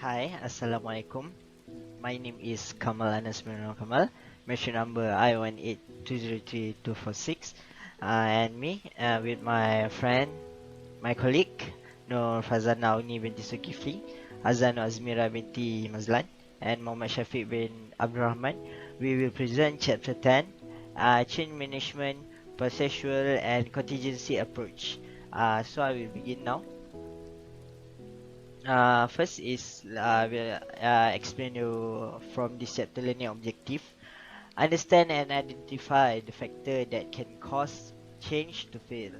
Hi, Assalamualaikum. My name is Kamal and Azmira Norkamal. Mission number I18203246. And me, with my friend, my colleague, Noor Farzana Auni Binti Zulkifli, Azza Azmira Binti Mazlan, and Muhammad Syafiq bin Rahman. We will present Chapter 10, Change Management, Processual and Contingency Approach. So I will begin now. First is we'll explain you from this chapter learning objective. Understand and identify the factor that can cause change to fail.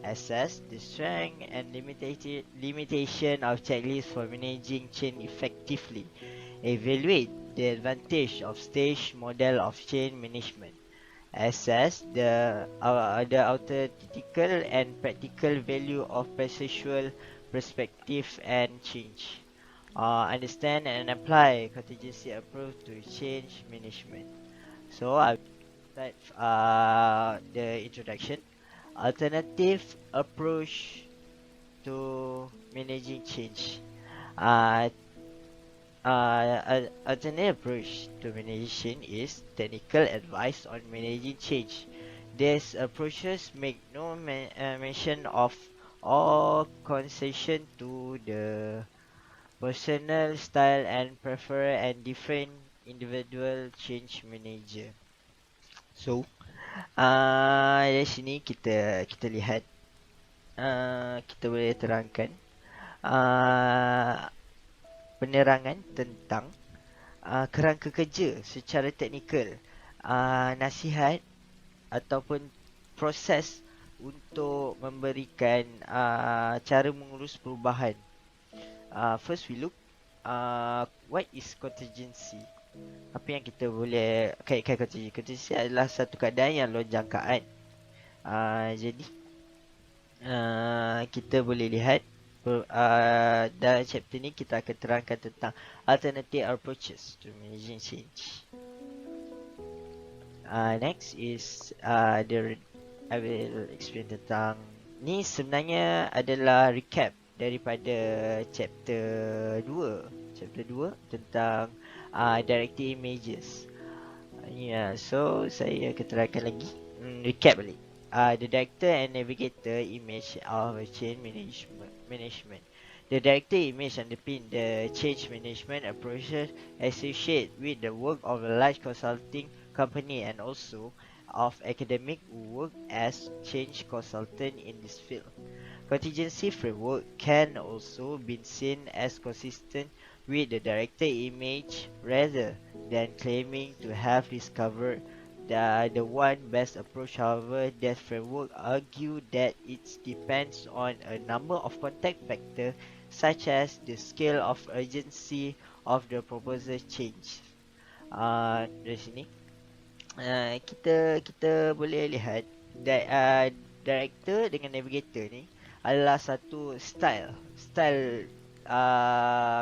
Assess the strength and limitation of checklists for managing change effectively. Evaluate the advantage of stage model of change management. Assess the theoretical and practical value of processual perspective and change. Understand and apply contingency approach to change management. So I will start the introduction. Alternative approach to managing change. Alternative approach to managing is technical advice on managing change. These approaches make no mention of or concession to the personal style and prefer and different individual change manager. So, dari sini kita lihat, kita boleh terangkan penerangan tentang kerangka kerja secara teknikal, nasihat ataupun proses untuk memberikan cara mengurus perubahan. First we look what is contingency. Apa yang kita boleh kaitkan contingency? Contingency adalah satu keadaan yang luar jangkaan. Jadi kita boleh lihat dalam chapter ni kita akan terangkan tentang alternative approaches to managing change. Next is I will explain tentang ni sebenarnya adalah recap daripada chapter 2 tentang directed images. So saya akan terangkan lagi, recap balik. The director and navigator image of a change management. The director image underpin the change management approaches associated with the work of a large consulting company and also of academic who work as change consultant in this field. Contingency framework can also be seen as consistent with the director image rather than claiming to have discovered the one best approach. However, that framework argue that it depends on a number of contact factors such as the scale of urgency of the proposed change. Dari sini kita boleh lihat director dengan navigator ni adalah satu style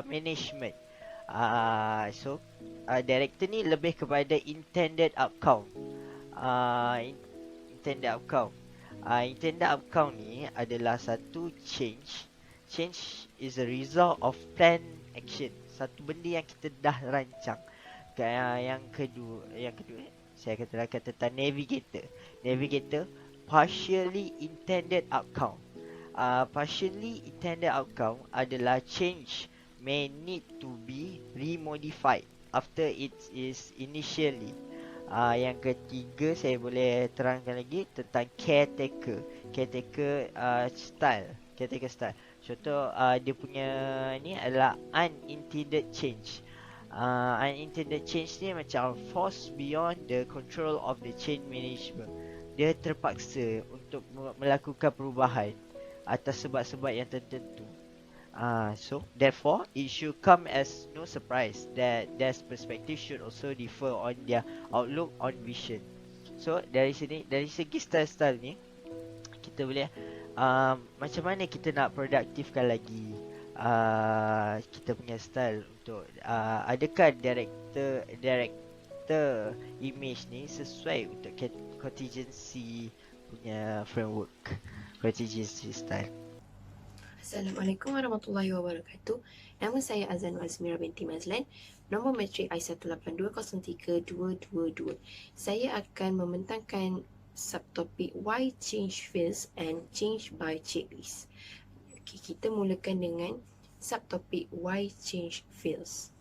management. So director ni lebih kepada intended outcome. Intended outcome ni adalah satu change is a result of planned action. Satu benda yang kita dah rancang. Yang kedua saya akan terangkan tentang navigator partially intended outcome. Partially intended outcome adalah change may need to be remodified after it is initially. Yang ketiga saya boleh terangkan lagi tentang caretaker style. Contoh dia punya ni adalah unintended change. Unintended change ni macam force beyond the control of the change management. Dia terpaksa untuk melakukan perubahan atas sebab-sebab yang tertentu. So therefore it should come as no surprise that their perspective should also differ on their outlook on vision. So dari segi style ni kita boleh macam mana kita nak produktifkan lagi kita punya style untuk adakah director image ni sesuai untuk contingency punya framework, contingency style. Assalamualaikum warahmatullahi wabarakatuh. Nama saya Azmira Binti Mazlan. Nombor matrik I182032222. Saya akan membentangkan subtopik Why Change Fields and Change by Checklist. Okay, kita mulakan dengan subtopik Why Change Fields.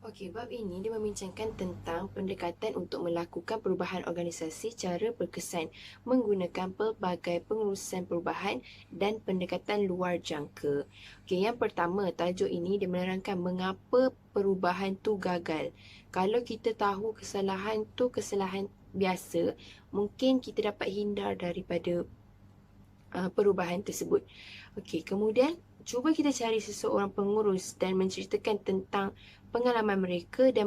Okey, bab ini dia membincangkan tentang pendekatan untuk melakukan perubahan organisasi secara berkesan menggunakan pelbagai pengurusan perubahan dan pendekatan luar jangka. Okey, yang pertama, tajuk ini dia menerangkan mengapa perubahan tu gagal. Kalau kita tahu kesalahan tu kesalahan biasa, mungkin kita dapat hindar daripada perubahan tersebut. Okey, kemudian cuba kita cari seseorang pengurus dan menceritakan tentang pengalaman mereka dan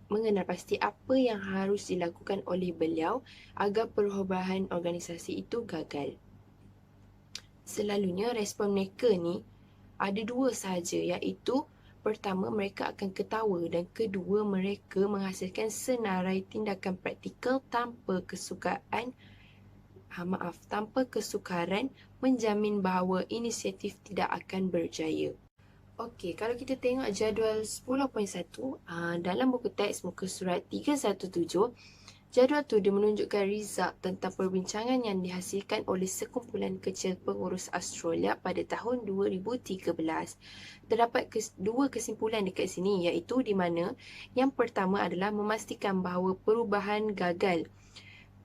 mengenal pasti apa yang harus dilakukan oleh beliau agar perubahan organisasi itu gagal. Selalunya respon mereka ni ada dua sahaja, iaitu pertama mereka akan ketawa dan kedua mereka menghasilkan senarai tindakan praktikal tanpa kesukaran menjamin bahawa inisiatif tidak akan berjaya. Okey, kalau kita tengok jadual 10.1 dalam buku teks muka surat 317, jadual tu dia menunjukkan result tentang perbincangan yang dihasilkan oleh sekumpulan kecil pengurus Australia pada tahun 2013. Terdapat dua kesimpulan dekat sini, iaitu di mana yang pertama adalah memastikan bahawa perubahan gagal.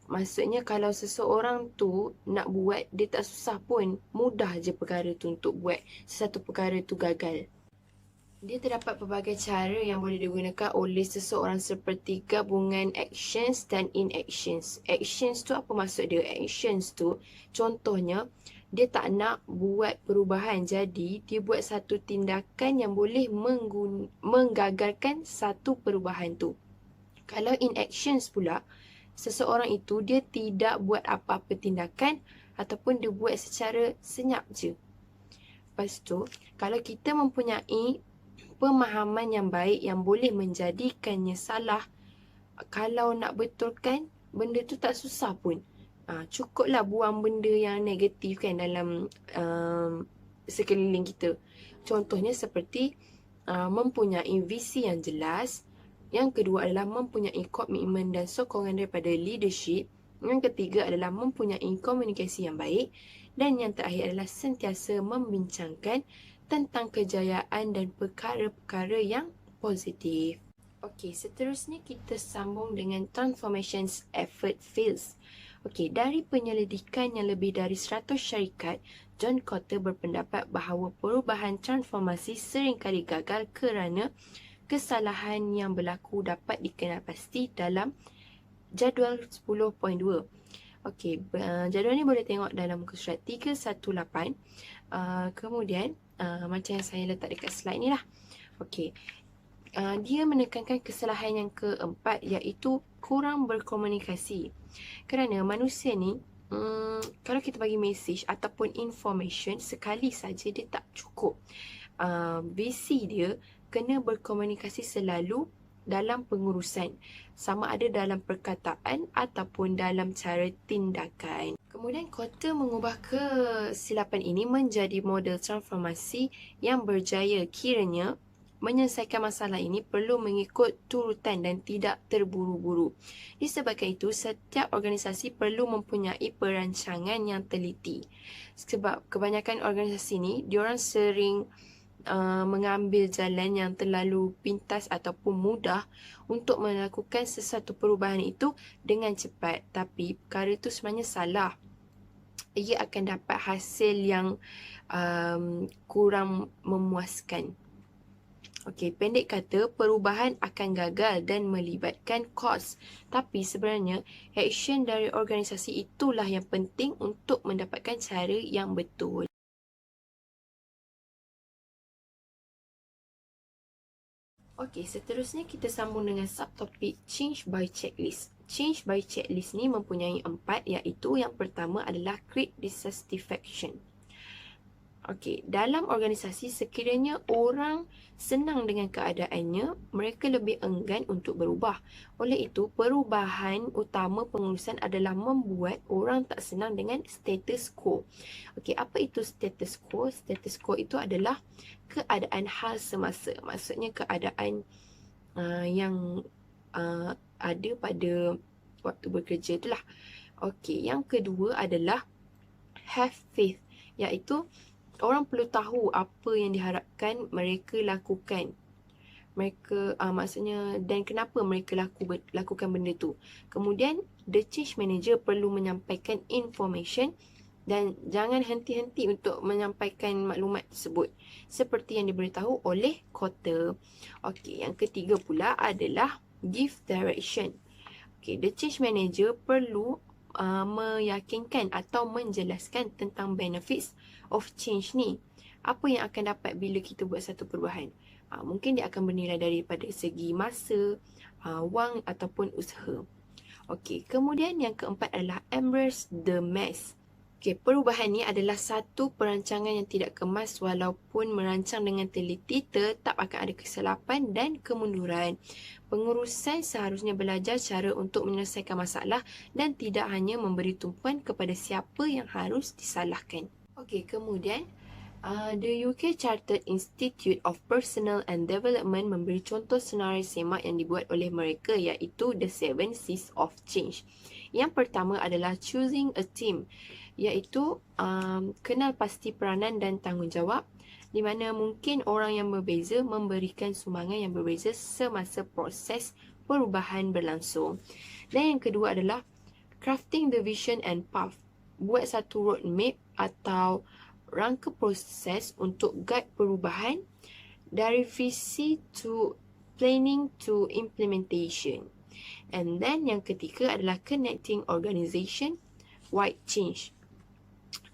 Maksudnya kalau seseorang tu nak buat, dia tak susah pun, mudah je perkara tu untuk buat sesuatu perkara tu gagal. Dia terdapat pelbagai cara yang boleh digunakan oleh seseorang seperti gabungan actions dan inactions. Actions tu apa maksud dia? Actions tu contohnya dia tak nak buat perubahan, jadi dia buat satu tindakan yang boleh menggagalkan satu perubahan tu. Kalau inactions pula, seseorang itu dia tidak buat apa-apa tindakan ataupun dia buat secara senyap je. Lepas tu, kalau kita mempunyai pemahaman yang baik yang boleh menjadikannya salah, kalau nak betulkan, benda tu tak susah pun. Cukuplah buang benda yang negatif kan dalam sekeliling kita. Contohnya seperti mempunyai visi yang jelas. Yang kedua adalah mempunyai komitmen dan sokongan daripada leadership. Yang ketiga adalah mempunyai komunikasi yang baik. Dan yang terakhir adalah sentiasa membincangkan tentang kejayaan dan perkara-perkara yang positif. Okey, seterusnya kita sambung dengan Transformations Effort Fields. Okey, dari penyelidikan yang lebih dari 100 syarikat, John Cotter berpendapat bahawa perubahan transformasi seringkali gagal kerana kesalahan yang berlaku dapat dikenal pasti dalam jadual 10.2. Okey, jadual ni boleh tengok dalam muka surat 318. Kemudian, macam yang saya letak dekat slide ni lah. Okey, dia menekankan kesalahan yang keempat, iaitu kurang berkomunikasi. Kerana manusia ni, kalau kita bagi message ataupun information sekali saja dia tak cukup. Visi dia kena berkomunikasi selalu dalam pengurusan, sama ada dalam perkataan ataupun dalam cara tindakan. Kemudian Cotter mengubah kesilapan ini menjadi model transformasi yang berjaya. Kiranya menyelesaikan masalah ini perlu mengikut turutan dan tidak terburu-buru. Disebabkan itu, setiap organisasi perlu mempunyai perancangan yang teliti. Sebab kebanyakan organisasi ni, diorang sering mengambil jalan yang terlalu pintas ataupun mudah untuk melakukan sesuatu perubahan itu dengan cepat. Tapi perkara itu sebenarnya salah. Ia akan dapat hasil yang kurang memuaskan. Okey, pendek kata, perubahan akan gagal dan melibatkan kos. Tapi sebenarnya, action dari organisasi itulah yang penting untuk mendapatkan cara yang betul. Okey, seterusnya kita sambung dengan subtopik Change by Checklist. Change by Checklist ni mempunyai 4, iaitu yang pertama adalah Create Dissatisfaction. Okey, dalam organisasi sekiranya orang senang dengan keadaannya, mereka lebih enggan untuk berubah. Oleh itu, perubahan utama pengurusan adalah membuat orang tak senang dengan status quo. Okey, apa itu status quo? Status quo itu adalah keadaan hal semasa. Maksudnya keadaan yang ada pada waktu bekerja itulah. Okey, yang kedua adalah have faith, iaitu orang perlu tahu apa yang diharapkan mereka lakukan. Mereka maksudnya dan kenapa mereka lakukan benda tu. Kemudian the change manager perlu menyampaikan information dan jangan henti-henti untuk menyampaikan maklumat tersebut seperti yang diberitahu oleh kota. Okey, yang ketiga pula adalah give direction. Okey, the change manager perlu meyakinkan atau menjelaskan tentang benefits of change ni. Apa yang akan dapat bila kita buat satu perubahan? Mungkin dia akan bernilai daripada segi masa, wang ataupun usaha. Okey, kemudian yang keempat adalah embrace the mess. Okey, perubahan ni adalah satu perancangan yang tidak kemas walaupun merancang dengan teliti tetap akan ada kesilapan dan kemunduran. Pengurusan seharusnya belajar cara untuk menyelesaikan masalah dan tidak hanya memberi tumpuan kepada siapa yang harus disalahkan. Okey, kemudian the UK Chartered Institute of Personnel and Development memberi contoh senarai semak yang dibuat oleh mereka iaitu The 7 C's of Change. Yang pertama adalah choosing a team, iaitu kenal pasti peranan dan tanggungjawab di mana mungkin orang yang berbeza memberikan sumbangan yang berbeza semasa proses perubahan berlangsung. Dan yang kedua adalah crafting the vision and path, buat satu roadmap atau rangka proses untuk guide perubahan dari visi to planning to implementation. And then yang ketiga adalah connecting organization wide change.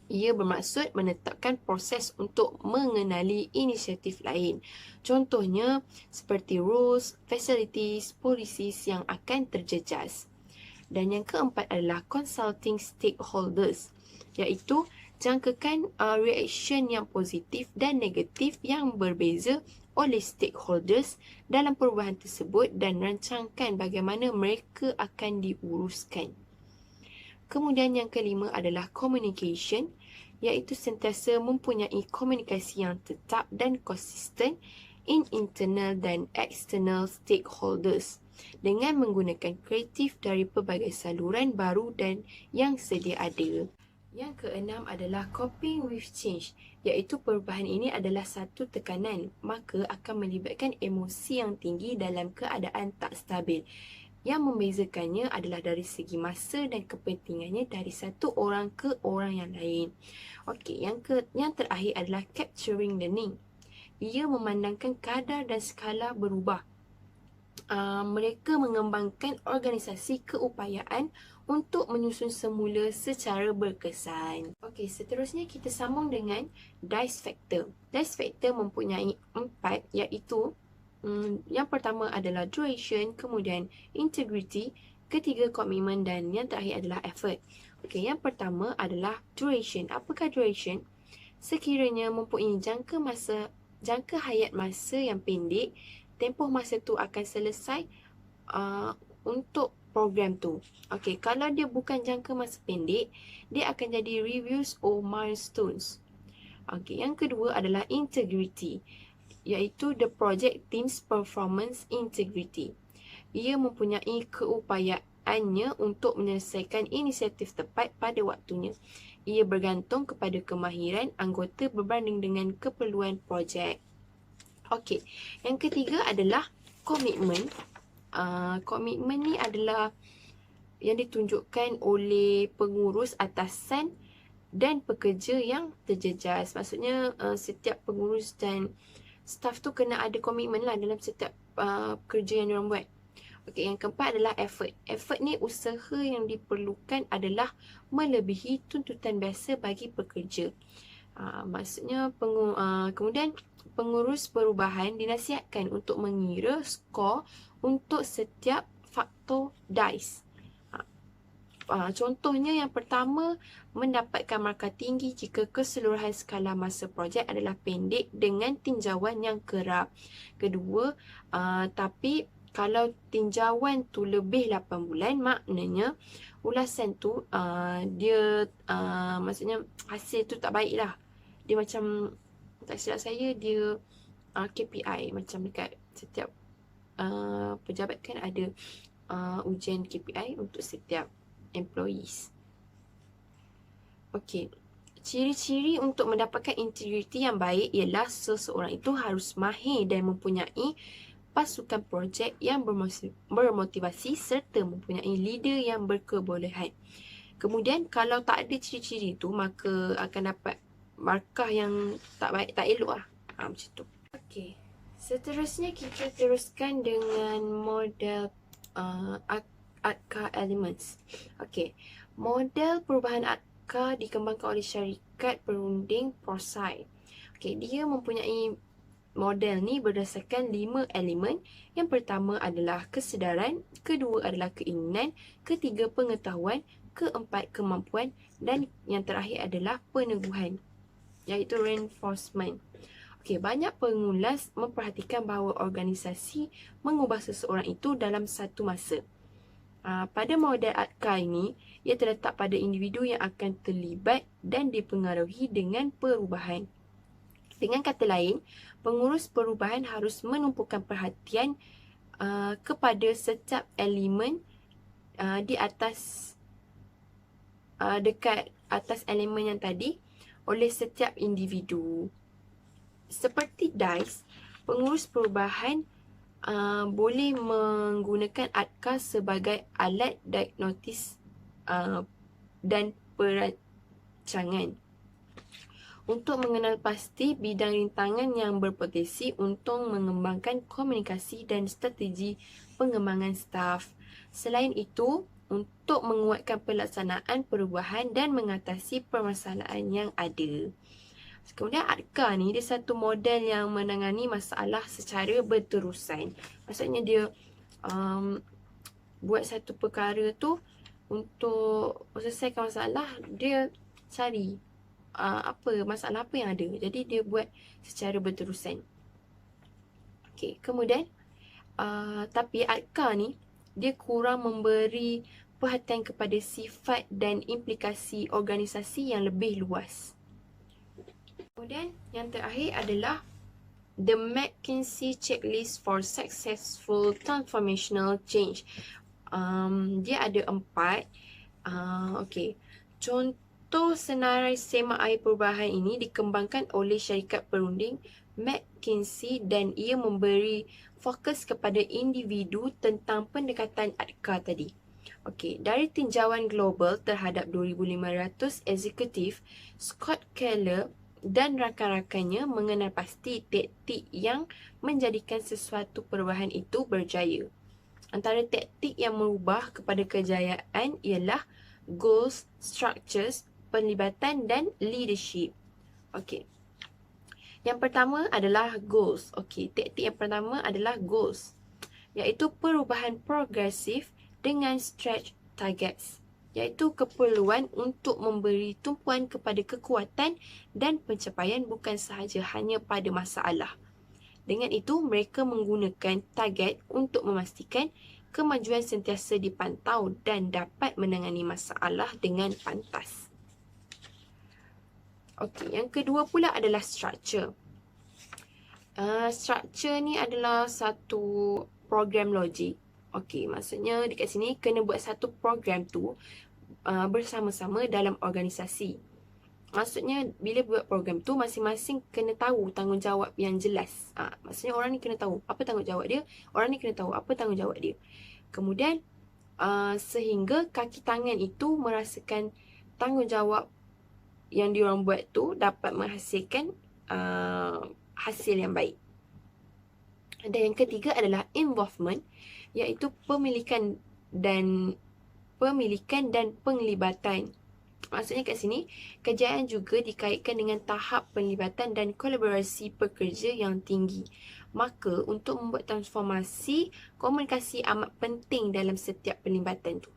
Ia bermaksud menetapkan proses untuk mengenali inisiatif lain. Contohnya seperti rules, facilities, policies yang akan terjejas. Dan yang keempat adalah consulting stakeholders, iaitu jangkakan reaction yang positif dan negatif yang berbeza oleh stakeholders dalam perubahan tersebut dan rancangkan bagaimana mereka akan diuruskan. Kemudian yang kelima adalah communication, iaitu sentiasa mempunyai komunikasi yang tetap dan konsisten in internal dan external stakeholders dengan menggunakan kreatif dari pelbagai saluran baru dan yang sedia ada. Yang keenam adalah coping with change, iaitu perubahan ini adalah satu tekanan, maka akan melibatkan emosi yang tinggi dalam keadaan tak stabil. Yang membezakannya adalah dari segi masa dan kepentingannya dari satu orang ke orang yang lain. Okey, yang terakhir adalah capturing learning. Ia memandangkan kadar dan skala berubah. Mereka mengembangkan organisasi keupayaan untuk menyusun semula secara berkesan. Okey, seterusnya kita sambung dengan DICE factor. DICE factor mempunyai 4, iaitu yang pertama adalah duration, kemudian integrity, ketiga komitmen dan yang terakhir adalah effort. Okey, yang pertama adalah duration. Apakah duration? Sekiranya mempunyai jangka hayat masa yang pendek, tempoh masa tu akan selesai untuk program tu. Okey, kalau dia bukan jangka masa pendek, dia akan jadi reviews or milestones. Okey, yang kedua adalah integrity, iaitu the project team's performance integrity. Ia mempunyai keupayaannya untuk menyelesaikan inisiatif tepat pada waktunya. Ia bergantung kepada kemahiran anggota berbanding dengan keperluan projek. Okey, yang ketiga adalah komitmen. Komitmen ni adalah yang ditunjukkan oleh pengurus atasan dan pekerja yang terjejas. Maksudnya setiap pengurus dan staff tu kena ada komitmen lah dalam setiap kerja yang diorang buat. Okey, yang keempat adalah effort. Effort ni usaha yang diperlukan adalah melebihi tuntutan biasa bagi pekerja. Maksudnya kemudian pengurus perubahan dinasihatkan untuk mengira skor untuk setiap faktor DICE. Contohnya yang pertama, mendapatkan markah tinggi jika keseluruhan skala masa projek adalah pendek dengan tinjauan yang kerap. Kedua, tapi kalau tinjauan tu lebih 8 bulan, maknanya ulasan tu dia maksudnya hasil tu tak baik lah. Dia macam, tak silap saya, dia KPI macam dekat setiap pejabat kan ada ujian KPI untuk setiap employees. Okey. Ciri-ciri untuk mendapatkan integriti yang baik ialah seseorang itu harus mahir dan mempunyai pasukan projek yang bermotivasi serta mempunyai leader yang berkebolehan. Kemudian kalau tak ada ciri-ciri itu, maka akan dapat markah yang tak baik, tak elok lah. Macam tu. Okey. Seterusnya kita teruskan dengan model ADKA Elements. Okey. Model perubahan ADKA dikembangkan oleh syarikat perunding Prosai. Okey, dia mempunyai model ni berdasarkan 5 elemen. Yang pertama adalah kesedaran, kedua adalah keinginan, ketiga pengetahuan, keempat kemampuan dan yang terakhir adalah peneguhan, iaitu reinforcement. Okey, banyak pengulas memperhatikan bahawa organisasi mengubah seseorang itu dalam satu masa. Pada model ADKA ini, ia terletak pada individu yang akan terlibat dan dipengaruhi dengan perubahan. Dengan kata lain, pengurus perubahan harus menumpukan perhatian kepada setiap elemen di atas dekat atas elemen yang tadi oleh setiap individu. Seperti DICE, pengurus perubahan boleh menggunakan ADKA sebagai alat diagnosis dan perancangan untuk mengenal pasti bidang rintangan yang berpotensi untuk mengembangkan komunikasi dan strategi pengembangan staf. Selain itu, untuk menguatkan pelaksanaan perubahan dan mengatasi permasalahan yang ada. Kemudian ADKA ni dia satu model yang menangani masalah secara berterusan. Maksudnya dia buat satu perkara tu untuk selesaikan masalah, dia cari masalah apa yang ada. Jadi dia buat secara berterusan. Okey, kemudian tapi ADKA ni dia kurang memberi perhatian kepada sifat dan implikasi organisasi yang lebih luas. Kemudian yang terakhir adalah the McKinsey Checklist for Successful Transformational Change. Dia ada 4. Okey. Contoh senarai semak air perubahan ini dikembangkan oleh syarikat perunding McKinsey dan ia memberi fokus kepada individu tentang pendekatan ADKA tadi. Okey, dari tinjauan global terhadap 2,500 eksekutif, Scott Keller dan rakan-rakannya mengenal pasti taktik yang menjadikan sesuatu perubahan itu berjaya. Antara taktik yang merubah kepada kejayaan ialah goals, structures, penlibatan dan leadership. Okey. Yang pertama adalah goals. Okey, taktik yang pertama adalah goals, iaitu perubahan progresif dengan stretch targets, iaitu keperluan untuk memberi tumpuan kepada kekuatan dan pencapaian bukan sahaja hanya pada masalah. Dengan itu, mereka menggunakan target untuk memastikan kemajuan sentiasa dipantau dan dapat menangani masalah dengan pantas. Okey, yang kedua pula adalah structure. Structure ni adalah satu program logik. Okey, maksudnya dekat sini kena buat satu program tu bersama-sama dalam organisasi. Maksudnya bila buat program tu masing-masing kena tahu tanggungjawab yang jelas. Maksudnya orang ni kena tahu apa tanggungjawab dia, orang ni kena tahu apa tanggungjawab dia. Kemudian sehingga kaki tangan itu merasakan tanggungjawab yang diorang buat tu dapat menghasilkan hasil yang baik. Dan yang ketiga adalah involvement, iaitu pemilikan dan penglibatan. Maksudnya kat sini, kejayaan juga dikaitkan dengan tahap penglibatan dan kolaborasi pekerja yang tinggi. Maka, untuk membuat transformasi, komunikasi amat penting dalam setiap penglibatan tu.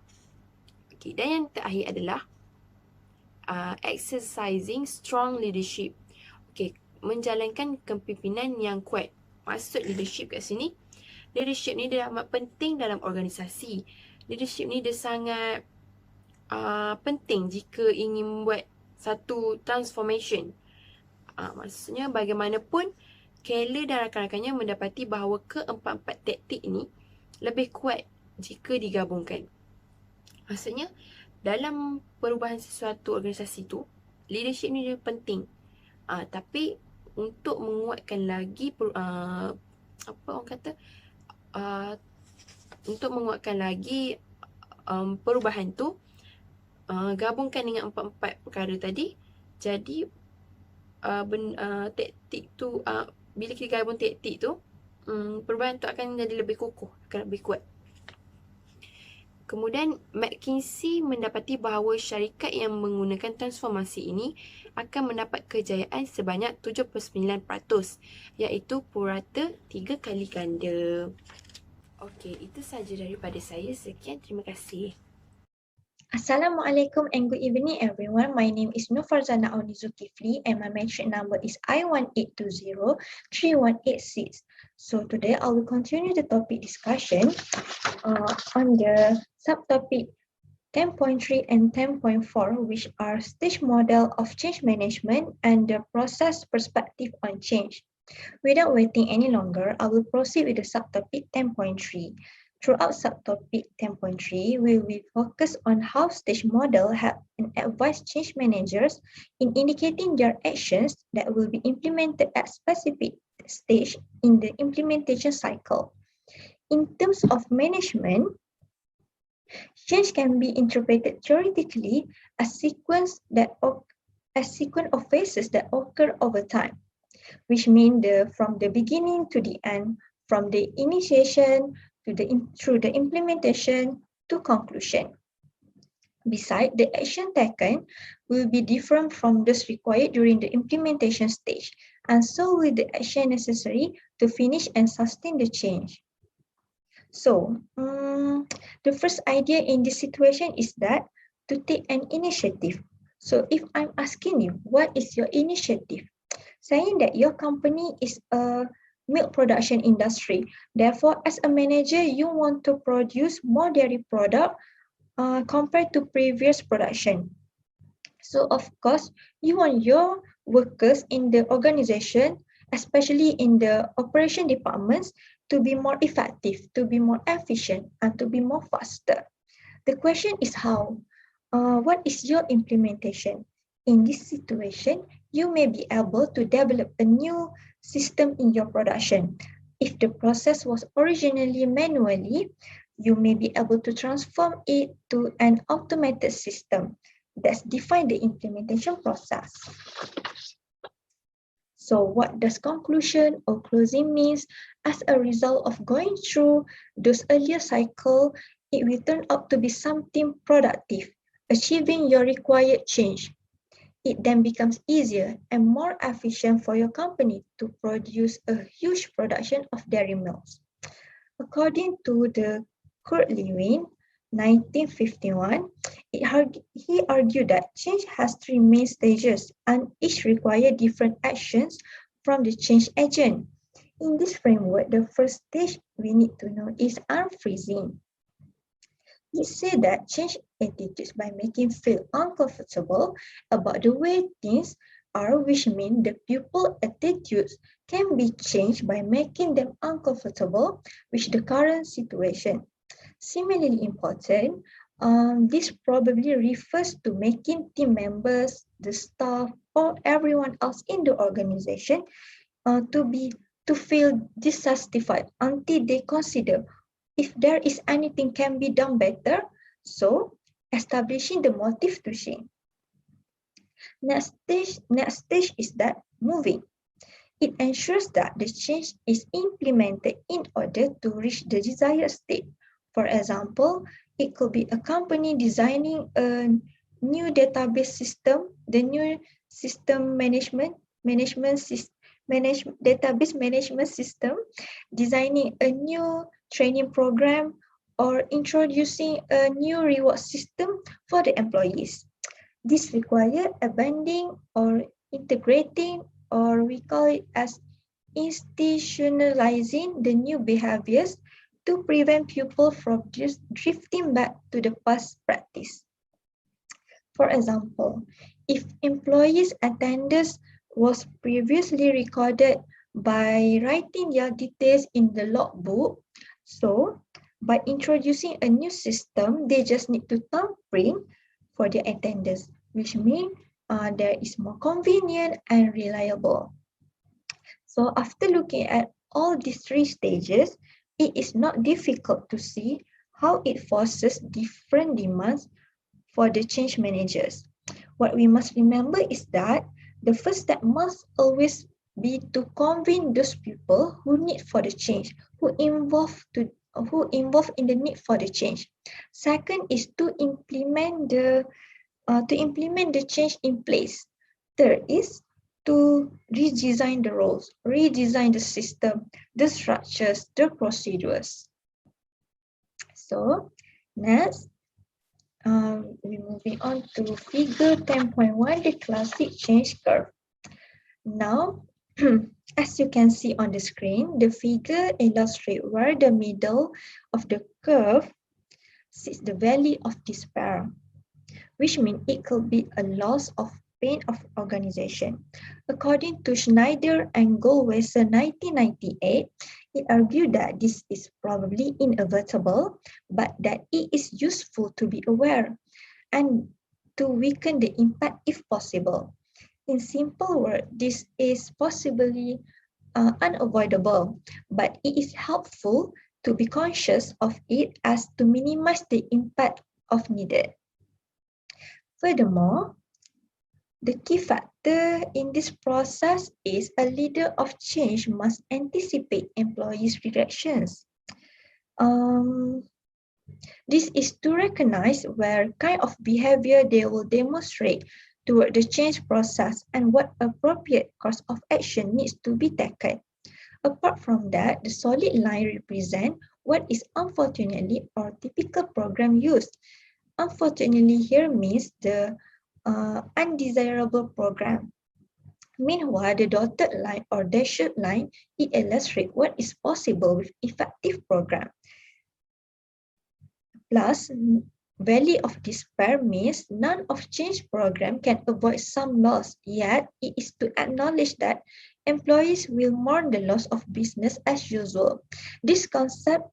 Okey, dan yang terakhir adalah exercising strong leadership. Okey, menjalankan kepimpinan yang kuat. Maksud leadership kat sini, leadership ni dia amat penting dalam organisasi. Leadership ni dia sangat penting jika ingin buat satu transformation. Maksudnya bagaimanapun Keller dan rakan-rakannya mendapati bahawa keempat-empat taktik ni lebih kuat jika digabungkan. Maksudnya dalam perubahan sesuatu organisasi tu, leadership ni dia penting. Tapi untuk menguatkan lagi untuk menguatkan lagi perubahan tu, gabungkan dengan empat-empat perkara tadi. Jadi taktik tu, bila kita gabung taktik tu, perubahan tu akan jadi lebih kukuh, akan lebih kuat. Kemudian McKinsey mendapati bahawa syarikat yang menggunakan transformasi ini akan mendapat kejayaan sebanyak 79%, iaitu purata 3 kali ganda. Okey, itu sahaja daripada saya. Sekian, terima kasih. Assalamualaikum and good evening everyone. My name is Noor Farzana Auni Zulkifli and my metric number is I18203186. So today I will continue the topic discussion on the subtopic 10.3 and 10.4, which are stage model of change management and the process perspective on change. Without waiting any longer, I will proceed with the subtopic 10.3. Throughout subtopic 10.3, we will focus on how stage model help and advise change managers in indicating their actions that will be implemented at specific stage in the implementation cycle. In terms of management, change can be interpreted theoretically as sequence of phases that occur over time, which mean from the beginning to the end, from the initiation through the implementation to conclusion. Besides, the action taken will be different from those required during the implementation stage, and so will the action necessary to finish and sustain the change. So, the first idea in this situation is that to take an initiative. So, if I'm asking you, what is your initiative? Saying that your company is a milk production industry. Therefore, as a manager, you want to produce more dairy product compared to previous production. So, of course, you want your workers in the organization, especially in the operation departments, to be more effective, to be more efficient, and to be more faster. The question is how? What is your implementation? In this situation, you may be able to develop a new system in your production. If the process was originally manually, you may be able to transform it to an automated system. That's define the implementation process. So what does conclusion or closing means? As a result of going through those earlier cycle, it will turn out to be something productive, achieving your required change. It then becomes easier and more efficient for your company to produce a huge production of dairy milks. According to the Kurt Lewin, 1951, he argued that change has 3 main stages and each require different actions from the change agent. In this framework, the first stage we need to know is unfreezing. He said that change attitudes by making feel uncomfortable about the way things are, which mean the pupil attitudes can be changed by making them uncomfortable with the current situation. Similarly important, this probably refers to making team members, the staff, or everyone else in the organization to feel dissatisfied until they consider if there is anything can be done better. So, establishing the motive to change. Next stage is that moving. It ensures that the change is implemented in order to reach the desired state. For example, it could be a company designing a new database system, the new system database management system, designing a new training program, or introducing a new reward system for the employees. This requires abandoning or integrating, or we call it as institutionalizing the new behaviors to prevent people from just drifting back to the past practice. For example, if employees' attendance was previously recorded by writing their details in the logbook, so by introducing a new system, they just need to thumbprint for their attendance, which means there is more convenient and reliable. So after looking at all these three stages, it is not difficult to see how it forces different demands for the change managers. What we must remember is that the first step must always be to convince those people who need for the change, who involved in the need for the change. Second is to implement the change in place. Third is to redesign the roles, redesign the system, the structures, the procedures. So next, we're moving on to figure 10.1, the classic change curve. Now, as you can see on the screen, the figure illustrates where the middle of the curve sits the valley of despair, which means it could be a loss of pain of organization. According to Schneider and Goldwasser 1998, it argued that this is probably inevitable, but that it is useful to be aware and to weaken the impact if possible. In simple words, this is possibly unavoidable, but it is helpful to be conscious of it as to minimize the impact of needed. Furthermore, the key factor in this process is a leader of change must anticipate employees' reactions. This is to recognize where kind of behavior they will demonstrate toward the change process and what appropriate course of action needs to be taken. Apart from that, the solid line represents what is unfortunately or typical program used. Unfortunately here means the undesirable program. Meanwhile, the dotted line or dashed line, it illustrates what is possible with effective program. Plus, valley of despair means none of change program can avoid some loss, yet it is to acknowledge that employees will mourn the loss of business as usual. This concept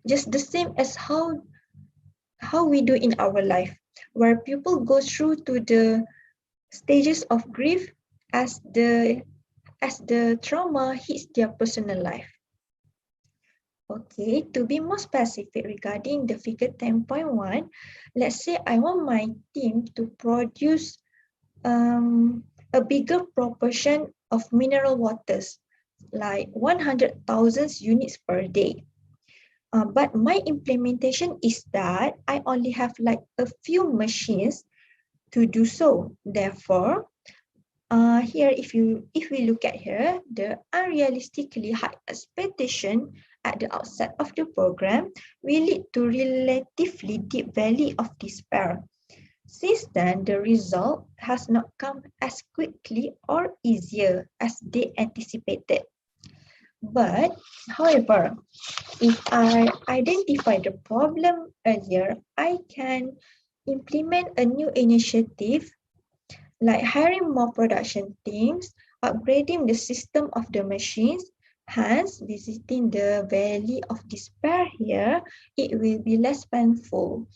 just the same as how we do in our life, where people go through to the stages of grief as the trauma hits their personal life. Okay, to be more specific regarding the figure 10.1, let's say I want my team to produce a bigger proportion of mineral waters, like 100,000 units per day. But my implementation is that I only have like a few machines to do so. Therefore, here if we look at here, the unrealistically high expectation at the outset of the program will lead to relatively deep valley of despair. Since then, the result has not come as quickly or easier as they anticipated. But, however, if I identify the problem earlier, I can implement a new initiative like hiring more production teams, upgrading the system of the machines. Hence, visiting the valley of despair here, it will be less painful.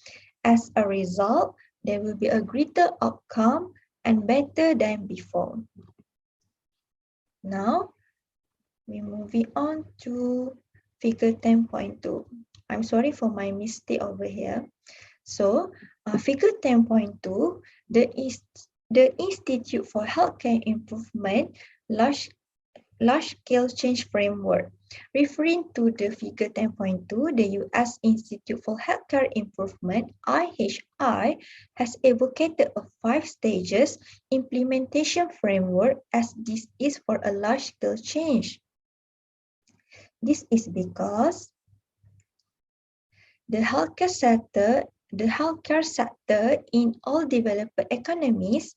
As a result, there will be a greater outcome and better than before. Now, we're moving on to figure 10.2. I'm sorry for my mistake over here. So, figure 10.2, the Institute for Healthcare Improvement large-scale change framework. Referring to the figure 10.2, the US Institute for Healthcare Improvement, IHI, has advocated a 5 stages implementation framework as this is for a large-scale change. This is because The healthcare sector in all developed economies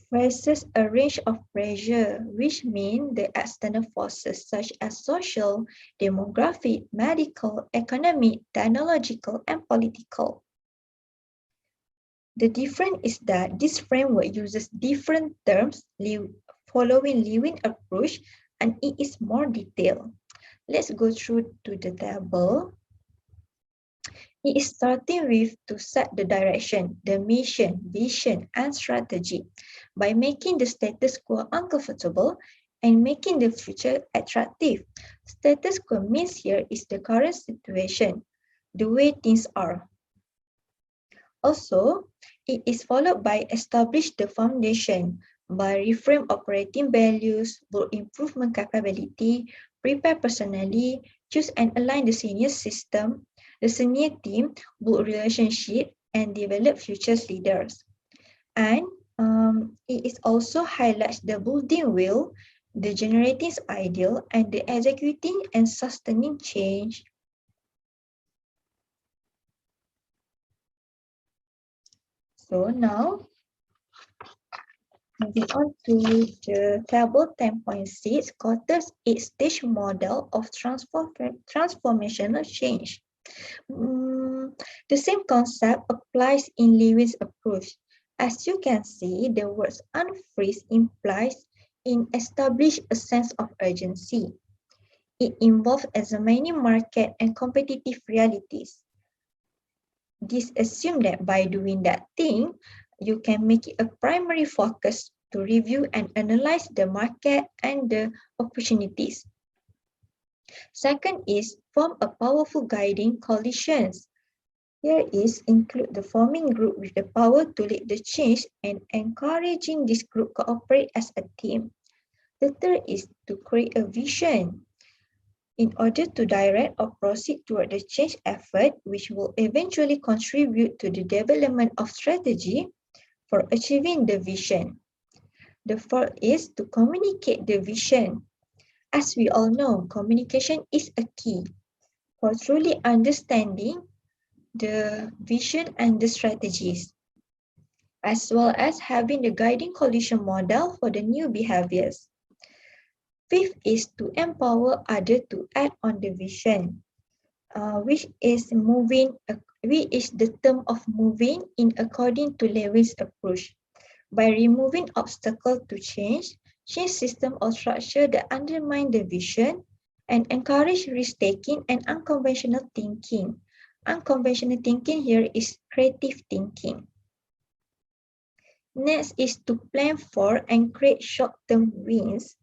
faces a range of pressure, which mean the external forces such as social, demographic, medical, economic, technological, and political. The difference is that this framework uses different terms following Lewin approach, and it is more detailed. Let's go through to the table. It is starting with to set the direction, the mission, vision, and strategy by making the status quo uncomfortable and making the future attractive. Status quo means here is the current situation, the way things are. Also, it is followed by establish the foundation by reframe operating values, build improvement capability, prepare personally, choose and align the senior system, the senior team, build relationship, and develop future leaders. And it is also highlights the building will, the generating ideal, and the executing and sustaining change. So now, moving on to the table 10.6, Kotter's 8-stage model of transformational change. The same concept applies in Lewin's approach. As you can see, the words unfreeze implies in establish a sense of urgency. It involves examining market and competitive realities. This assumes that by doing that thing, you can make it a primary focus to review and analyze the market and the opportunities. Second is form a powerful guiding coalitions. Here is include the forming group with the power to lead the change and encouraging this group cooperate as a team. The third is to create a vision in order to direct or proceed toward the change effort, which will eventually contribute to the development of strategy for achieving the vision. The fourth is to communicate the vision. As we all know, communication is a key for truly understanding the vision and the strategies, as well as having the guiding coalition model for the new behaviors. Fifth is to empower others to act on the vision, which is the term of moving in according to Lewin's approach. By removing obstacles to change system or structure that undermine the vision and encourage risk-taking and unconventional thinking. Unconventional thinking here is creative thinking. Next is to plan for and create short-term wins,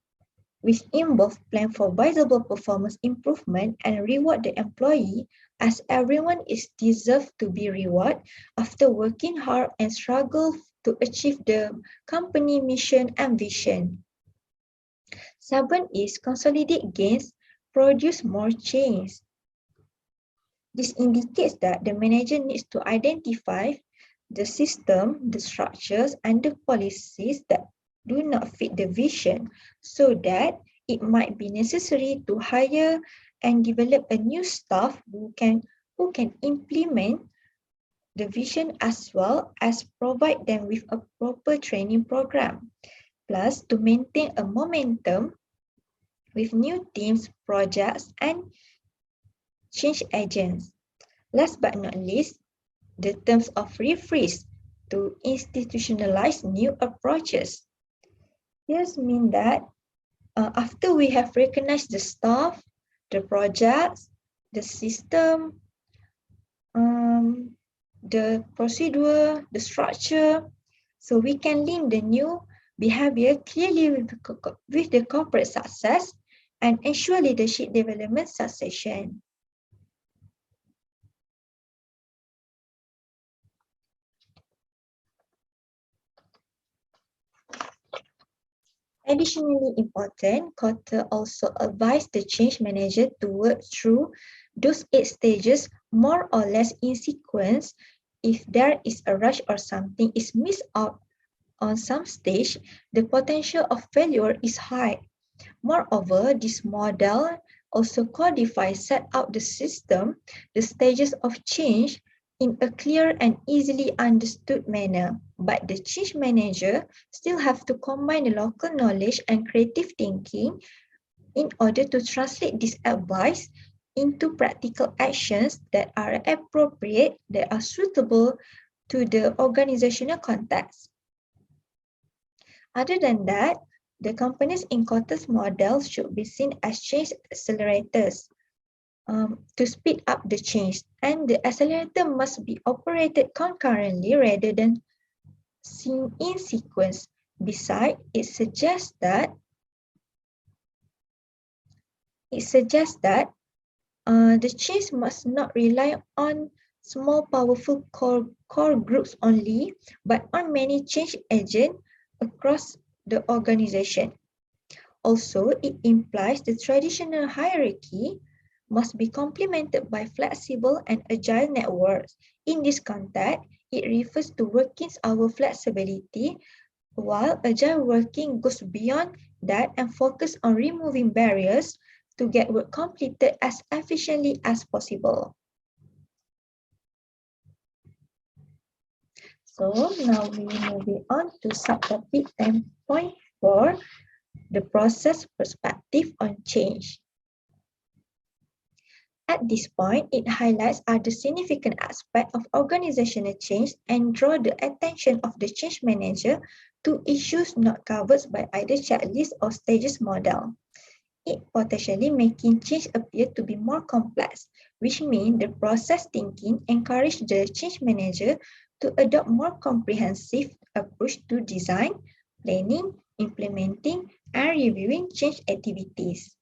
which involve plan for visible performance improvement and reward the employee, as everyone is deserved to be rewarded after working hard and struggle to achieve the company mission and vision. 7 is consolidate gains, produce more change. This indicates that the manager needs to identify the system, the structures, and the policies that do not fit the vision, so that it might be necessary to hire and develop a new staff who can implement the vision, as well as provide them with a proper training program, plus to maintain a momentum with new teams, projects, and change agents. Last but not least, the terms of refreeze to institutionalize new approaches. This means that after we have recognized the staff, the projects, the system, the procedure, the structure, so we can link the new behavior clearly with the corporate success and ensure leadership development succession. Additionally important, Kotter also advised the change manager to work through those 8 stages more or less in sequence. If there is a rush or something is missed out on some stage, the potential of failure is high. Moreover, this model also codify, set out the system, the stages of change in a clear and easily understood manner. But the change manager still have to combine the local knowledge and creative thinking in order to translate this advice into practical actions that are appropriate, that are suitable to the organizational context. Other than that, the company's incoterms models should be seen as change accelerators to speed up the change, and the accelerator must be operated concurrently rather than seen in sequence. Besides, it suggests that the change must not rely on small, powerful core groups only, but on many change agents across the organization. Also, it implies the traditional hierarchy must be complemented by flexible and agile networks. In this context, it refers to workings hour flexibility, while agile working goes beyond that and focuses on removing barriers to get work completed as efficiently as possible. So now we move on to subtopic 10.4, the process perspective on change. At this point, it highlights other significant aspects of organizational change and draw the attention of the change manager to issues not covered by either checklist or stages model. It potentially making change appear to be more complex, which means the process thinking encourages the change manager to adopt more comprehensive approach to design, planning, implementing, and reviewing change activities.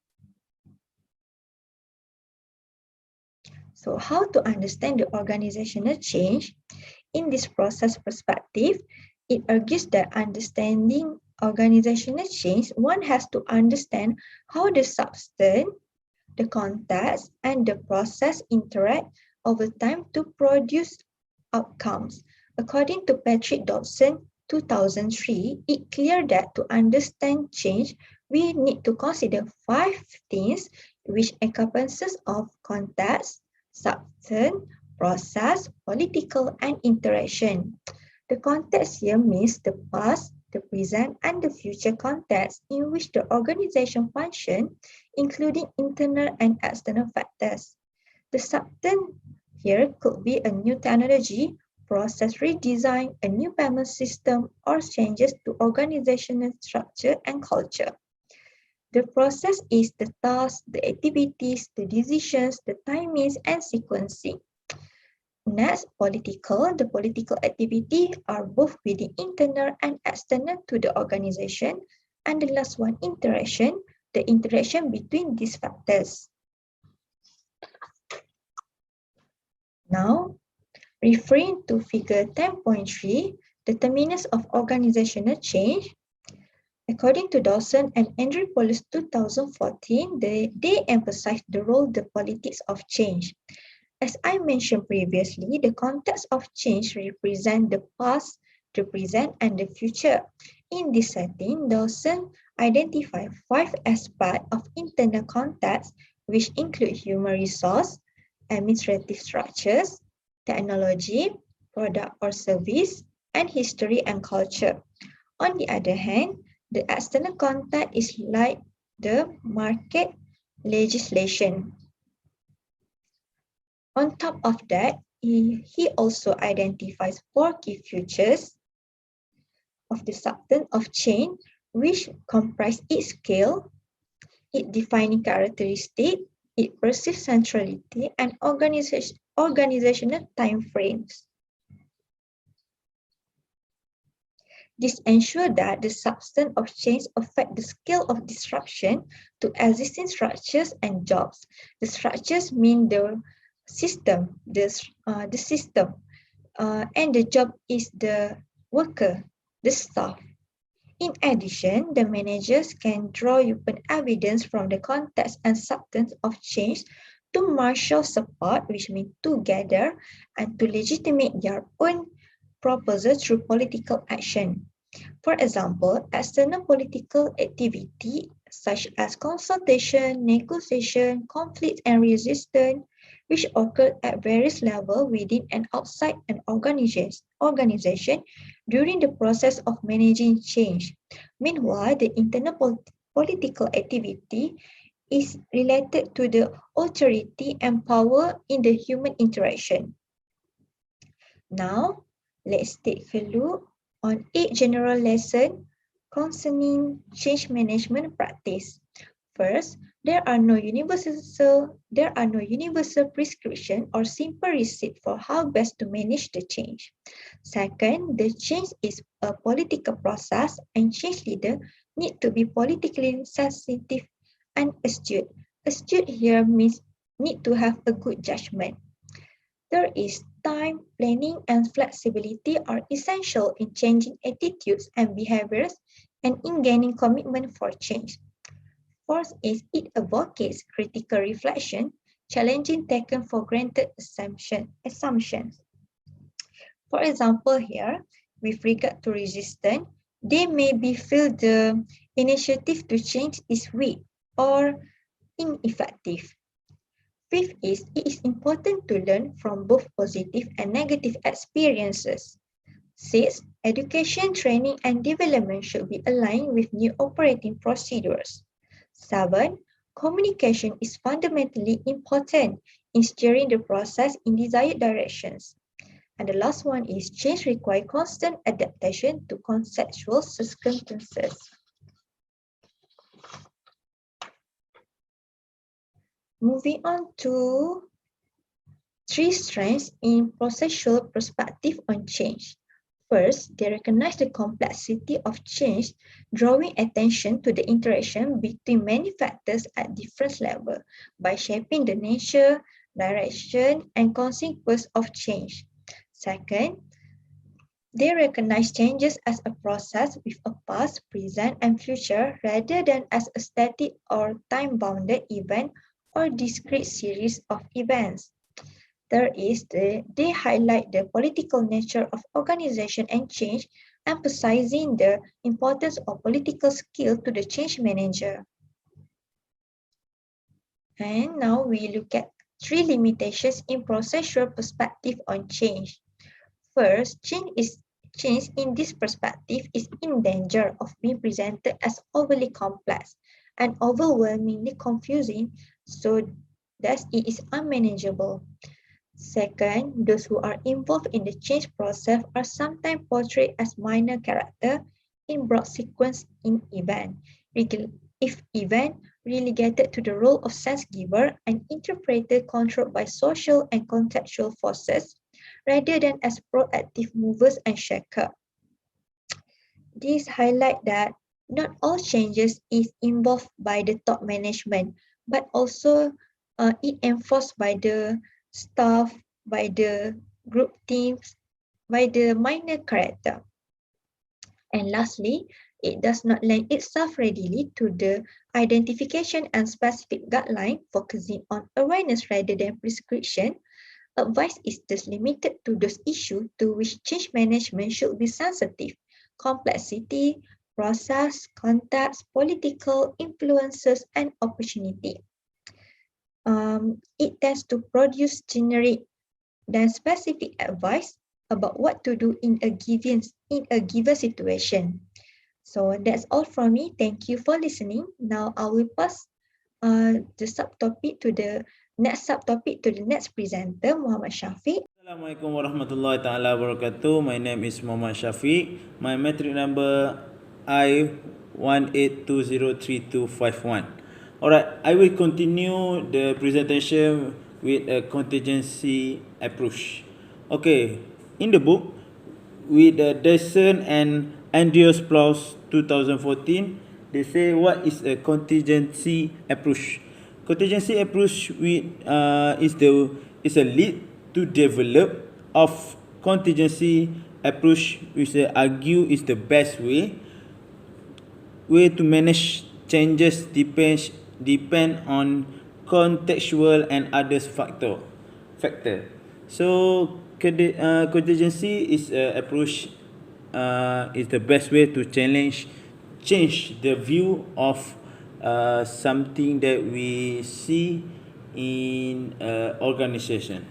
So how to understand the organizational change? In this process perspective, it argues that understanding organizational change, one has to understand how the substance, the context, and the process interact over time to produce outcomes. According to Patrick Dodson, 2003, it's clear that to understand change, we need to consider 5 things which encompasses of context, substance, process, political, and interaction. The context here means the past, the present, and the future context in which the organization functions, including internal and external factors. The substance here could be a new technology, process redesign, a new payment system, or changes to organizational structure and culture. The process is the tasks, the activities, the decisions, the timings, and sequencing. Next, political. The political activity are both within internal and external to the organization. And the last one, interaction, the interaction between these factors. Now, referring to figure 10.3, determinants of organizational change. According to Dawson and Andrew Paulus 2014, they emphasize the role of the politics of change. As I mentioned previously, the context of change represents the past, the present, and the future. In this setting, Dawson identified 5 aspects of internal context, which include human resource, administrative structures, technology, product or service, and history and culture. On the other hand, the external context is like the market legislation. On top of that, he also identifies 4 key features of the substance of change, which comprise its scale, its defining characteristic, its perceived centrality, and organizational timeframes. This ensures that the substance of change affects the scale of disruption to existing structures and jobs. The structures mean the system, and the job is the worker, the staff. In addition, the managers can draw upon evidence from the context and substance of change to marshal support, which means to gather and to legitimate their own proposal through political action. For example, external political activity such as consultation, negotiation, conflict and resistance, which occur at various levels within and outside an organization during the process of managing change. Meanwhile, the internal political activity is related to the authority and power in the human interaction. Now, let's take a look on 8 general lessons concerning change management practice. First, there are no universal prescription or simple receipt for how best to manage the change. Second, the change is a political process and change leader need to be politically sensitive and astute. Astute here means need to have a good judgment. There is time, planning, and flexibility are essential in changing attitudes and behaviors and in gaining commitment for change. Fourth is it advocates critical reflection, challenging taken for granted assumptions. For example, here, with regard to resistance, they may be feel the initiative to change is weak or ineffective. Fifth is it is important to learn from both positive and negative experiences. Sixth, education, training, and development should be aligned with new operating procedures. 7. Communication is fundamentally important in steering the process in desired directions. And the last one is change requires constant adaptation to contextual circumstances. Moving on to 3 strengths in processual perspective on change. First, they recognize the complexity of change, drawing attention to the interaction between many factors at different levels by shaping the nature, direction, and consequence of change. Second, they recognize changes as a process with a past, present, and future rather than as a static or time-bounded event or discrete series of events. Third is they highlight the political nature of organization and change, emphasizing the importance of political skill to the change manager. And now we look at 3 limitations in processual perspective on change. First, change in this perspective is in danger of being presented as overly complex and overwhelmingly confusing, so that it is unmanageable. Second, those who are involved in the change process are sometimes portrayed as minor characters in broad sequence in event, if event relegated to the role of sense giver and interpreter controlled by social and contextual forces rather than as proactive movers and shakers. These highlight that not all changes is involved by the top management, but also it enforced by the staff, by the group teams, by the minor character. And lastly, it does not lend itself readily to the identification and specific guideline focusing on awareness rather than prescription. Advice is thus limited to those issues to which change management should be sensitive: complexity, process, context, political influences, and opportunity. It tends to produce generic and specific advice about what to do in a given situation. So that's all from me. Thank you for listening. Now I will pass the next subtopic to the next presenter, Muhammad Syafiq. Assalamualaikum warahmatullahi taala wabarakatuh. My name is Muhammad Syafiq. My metric number I18203251. Alright, I will continue the presentation with a contingency approach. Okay, in the book, with the Dyson and Andrews Plus 2014, they say what is a contingency approach. Contingency approach is a lead to develop of contingency approach, which they argue is the best way to manage changes depend on contextual and others factor. So contingency is approach is the best way to change the view of something that we see in organization.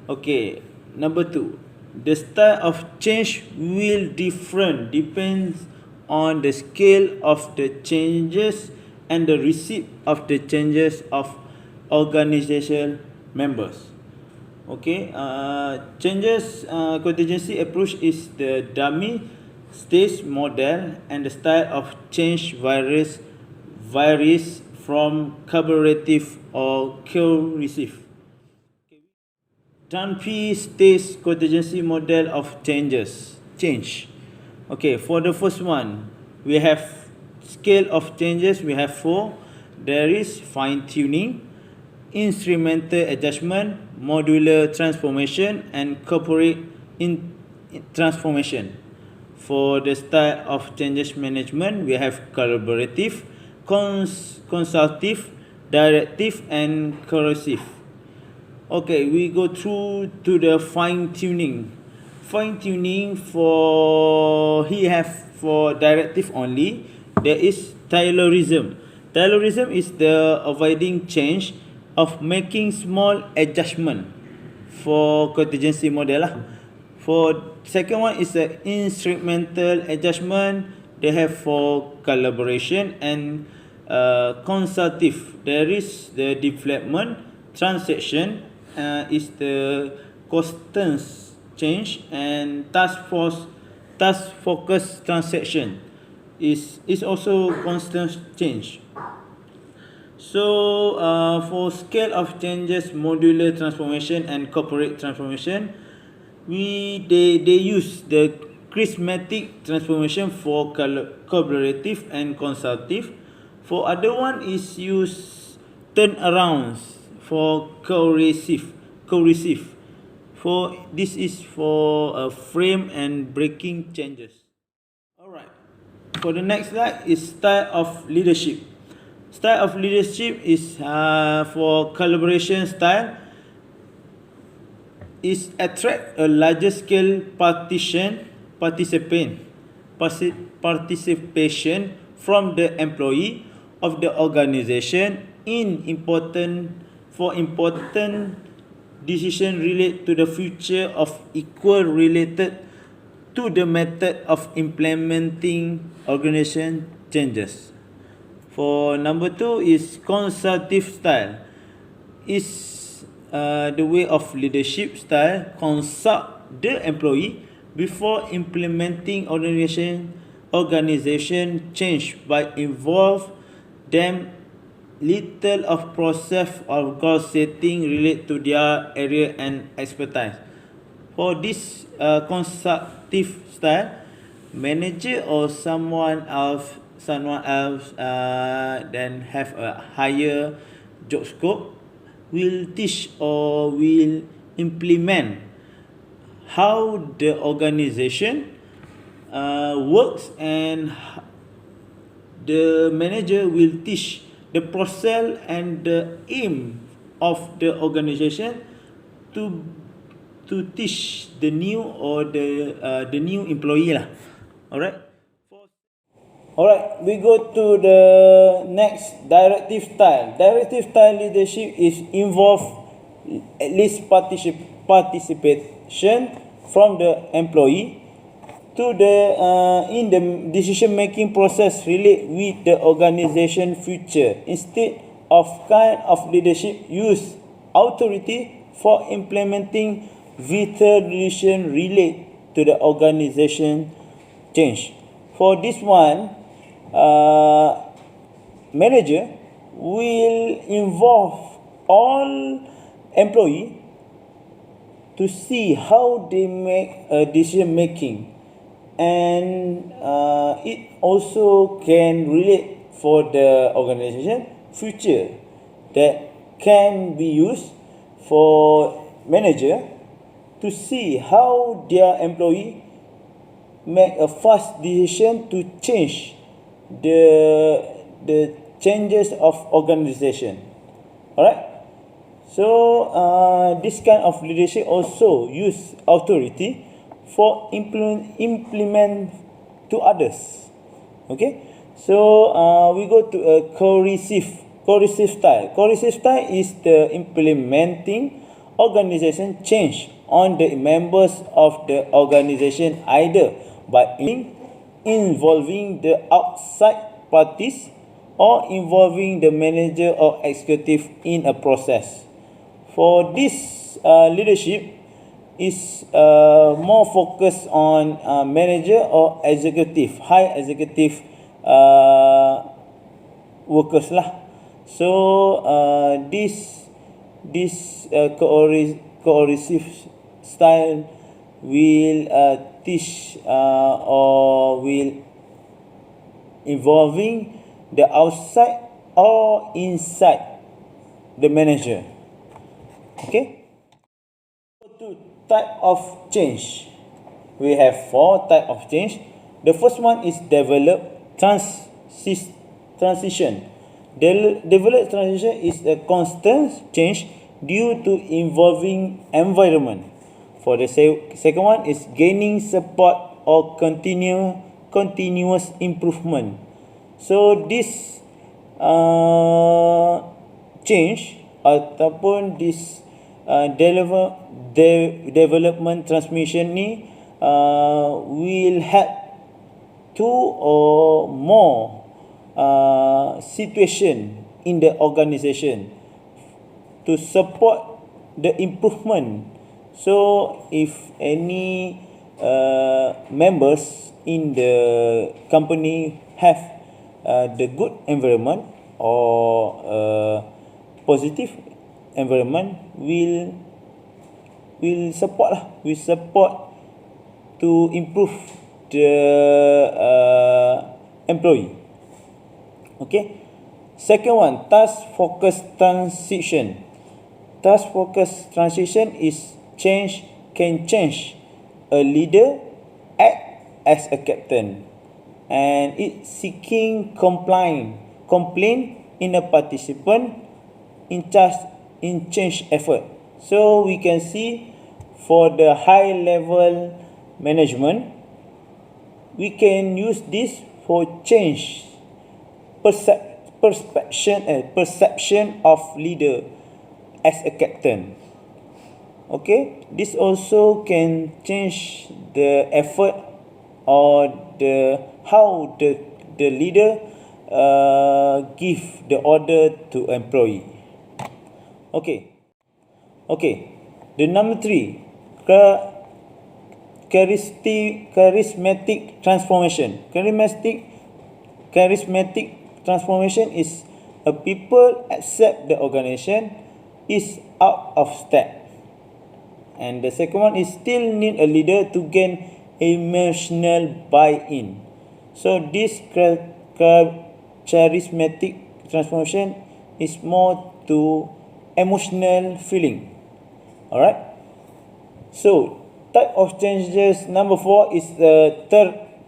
Okay, number 2, the style of change will different depends on the scale of the changes and the receipt of the changes of organization members. Okay, changes contingency approach is the dummy stage model, and the style of change varies from collaborative or cohesive. Dummy stage contingency model of change. Okay, for the first one, we have scale of changes. We have 4. There is fine tuning, instrumental adjustment, modular transformation, and corporate transformation. For the style of changes management, we have collaborative, consultative, directive, and corrosive. Okay, we go through to the fine tuning. Fine tuning for directive only. There is Taylorism. Taylorism is the avoiding change of making small adjustment for contingency model lah. For second one is the instrumental adjustment. They have for collaboration and consultative. There is the development transaction is the constant change, and task focus transaction is also constant change. So for scale of changes, modular transformation and corporate transformation, they use the charismatic transformation for collaborative and consultative. For other one is use turnarounds for cohesive. For this is for frame and breaking changes. Alright. For the next slide is style of leadership. Style of leadership is for collaboration style is attract a larger scale participation from the employee of the organization for important decision related to the future of equal related to the method of implementing organization changes. For number 2 is consultative style. Is the way of leadership style consult the employee before implementing organization change by involve them little of process or goal setting related to their area and expertise. For this consultative style, manager or someone else then have a higher job scope will teach or will implement how the organization works, and the manager will teach the process and the aim of the organization to teach the new or the new employee lah. Alright. Alright, we go to the next directive style. Directive style leadership is involve at least participation from the employee to the in the decision making process relate with the organization future. Instead of kind of leadership use authority for implementing vital decision relate to the organization change. For this one, manager will involve all employee to see how they make a decision making, and it also can relate for the organization future that can be used for manager to see how their employee make a fast decision to change the changes of organization. Alright. So this kind of leadership also use authority for implement to others. Okay. So we go to a coercive style. Coercive style is the implementing organization change on the members of the organization either by involving the outside parties or involving the manager or executive in a process. For this leadership is more focused on manager or executive, high executive workers lah. So this coercive style will teach or will involving the outside or inside the manager. Okay. To type of change, we have 4 type of change. The first one is develop transition. Develop transition is a constant change due to involving environment. For the second one is gaining support or continuous improvement. So this change ataupun this development transmission ni will help 2 or more situation in the organization to support the improvement. So if any members in the company have the good environment or positive environment, will support lah, will support to improve the employee. Okay. Second one, task focus transition. Task focus transition is can change a leader act as a captain, and it seeking complaint in a participant in change effort. So we can see for the high level management, we can use this for change perception of leader as a captain. Okay, this also can change the effort or how the leader give the order to employee. Okay. The number 3, charismatic transformation. Charismatic transformation is a people accept the organization is out of step. And the second one is still need a leader to gain emotional buy-in. So this charismatic transformation is more to emotional feeling. Alright. So type of changes number 4 is the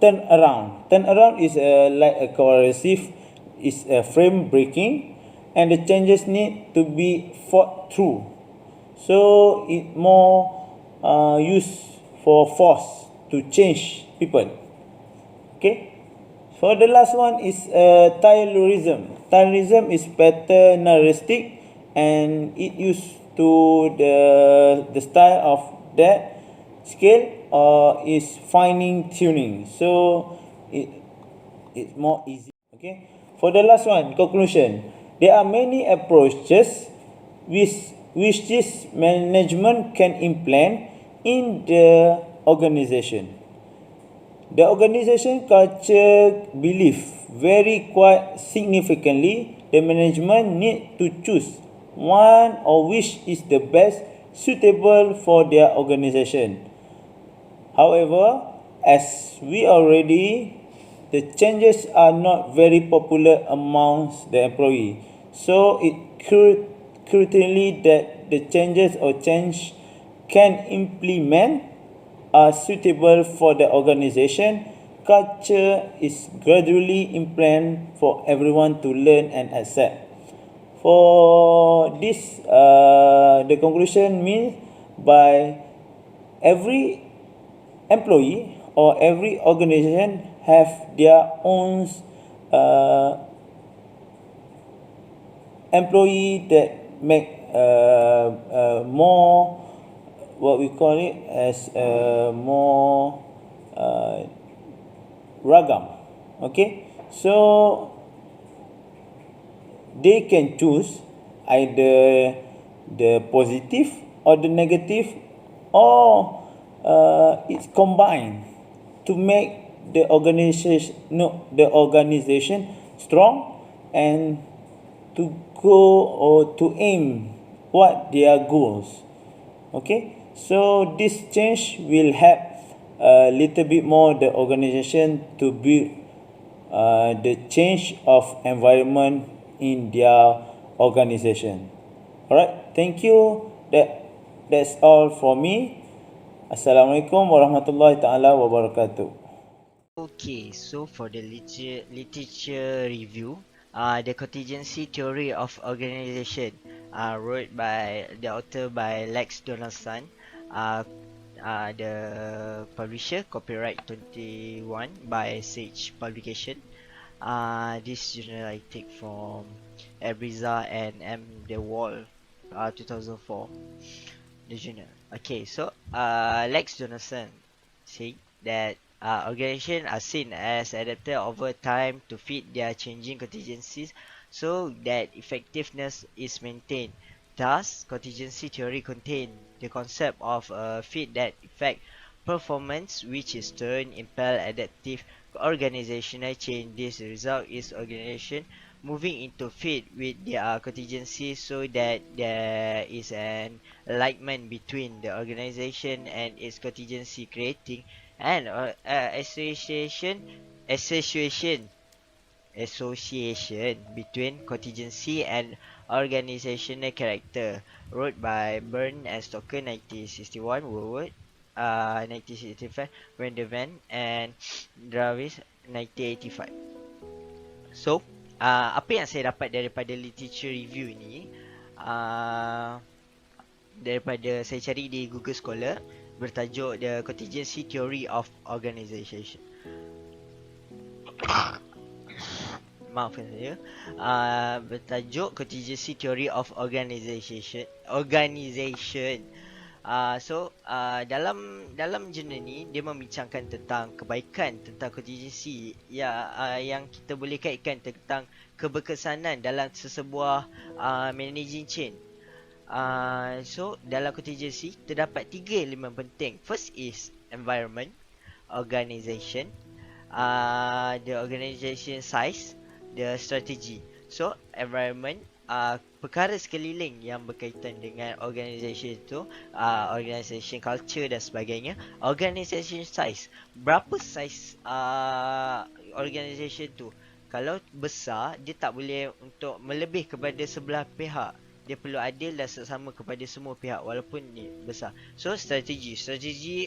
turnaround. Turnaround is like a coercive, is a frame breaking, and the changes need to be fought through. So it more used for force to change people. Okay. For the last one is Taylorism. Taylorism is paternalistic, and it used to the style of that scale is fine tuning. So it's more easy. Okay. For the last one, conclusion. There are many approaches which this management can implement in the organization. The organization culture belief vary quite significantly. The management need to choose one or which is the best suitable for their organization. However, as we already, the changes are not very popular amongst the employee. So it critically that the changes or change can implement are suitable for the organization. Culture is gradually implemented for everyone to learn and accept. For this, the conclusion means by every employee or every organization have their own uh, employee that make more, what we call it as more ragam. Okay, so they can choose either the positive or the negative, or it's combined to make the organization strong, and to go or to aim what their goals. Okay, so this change will help a little bit more the organization to build the change of environment in their organization. Alright, thank you. That's all for me. Assalamualaikum warahmatullahi taala wabarakatuh. Okay, so for the literature review, the contingency theory of organization, wrote by the author by Lex Donaldson, uh, the publisher copyright 21 by Sage Publication. This journal I take from Abriza and M. De Wall, 2004. The journal. Okay, so Lex Donaldson said that organizations are seen as adapted over time to fit their changing contingencies so that effectiveness is maintained. Thus, contingency theory contains the concept of a fit that affect performance, which is turn impel adaptive organizational change. This result is organization moving into fit with their contingency so that there is an alignment between the organization and its contingency, creating an association between contingency and organizational character, wrote by Byrne and Stoker 1961, Woodward 1965, Vandervan and Dravis 1985. So, apa yang saya dapat daripada literature review ni, daripada saya cari di Google Scholar, bertajuk The Contingency Theory of Organization. Maafkan saya. Bertajuk Contingency Theory of Organization. Dalam jurnal ni dia membincangkan tentang kebaikan tentang contingency yang kita boleh kaitkan tentang keberkesanan dalam sesebuah managing chain. So dalam contingency terdapat 3 elemen penting. First is environment, organization, the organization size, the strategy. So environment, perkara sekeliling yang berkaitan dengan organisation itu, organisation culture dan sebagainya. Organisation size, berapa size organisation tu. Kalau besar, dia tak boleh untuk melebih kepada sebelah pihak. Dia perlu adil dan seksama kepada semua pihak walaupun ni besar. So strategi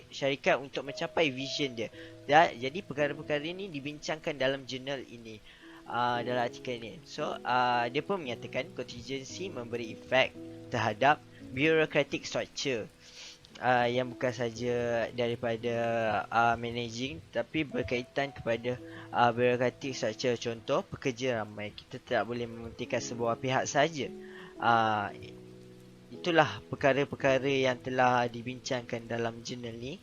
syarikat untuk mencapai vision dia. Jadi perkara-perkara ini dibincangkan dalam jurnal ini, dalam artikel ini. So dia pun menyatakan contingency memberi efek terhadap bureaucratic structure, yang bukan saja daripada managing tapi berkaitan kepada bureaucratic structure. Contoh, pekerja ramai. Kita tidak boleh mementingkan sebuah pihak saja. Itulah perkara-perkara yang telah dibincangkan dalam jurnal ni,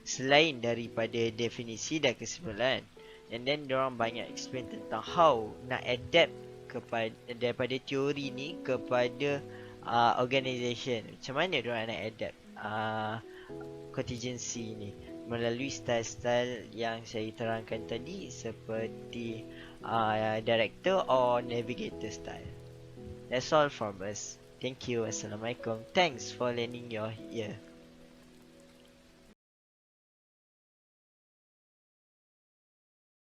selain daripada definisi dan kesimpulan. And then diorang banyak explain tentang how nak adapt kepada daripada teori ni kepada organisation. Macam mana diorang nak adapt contingency ni melalui style-style yang saya terangkan tadi, seperti director or navigator style. That's all from us. Thank you. Assalamualaikum. Thanks for lending your ear.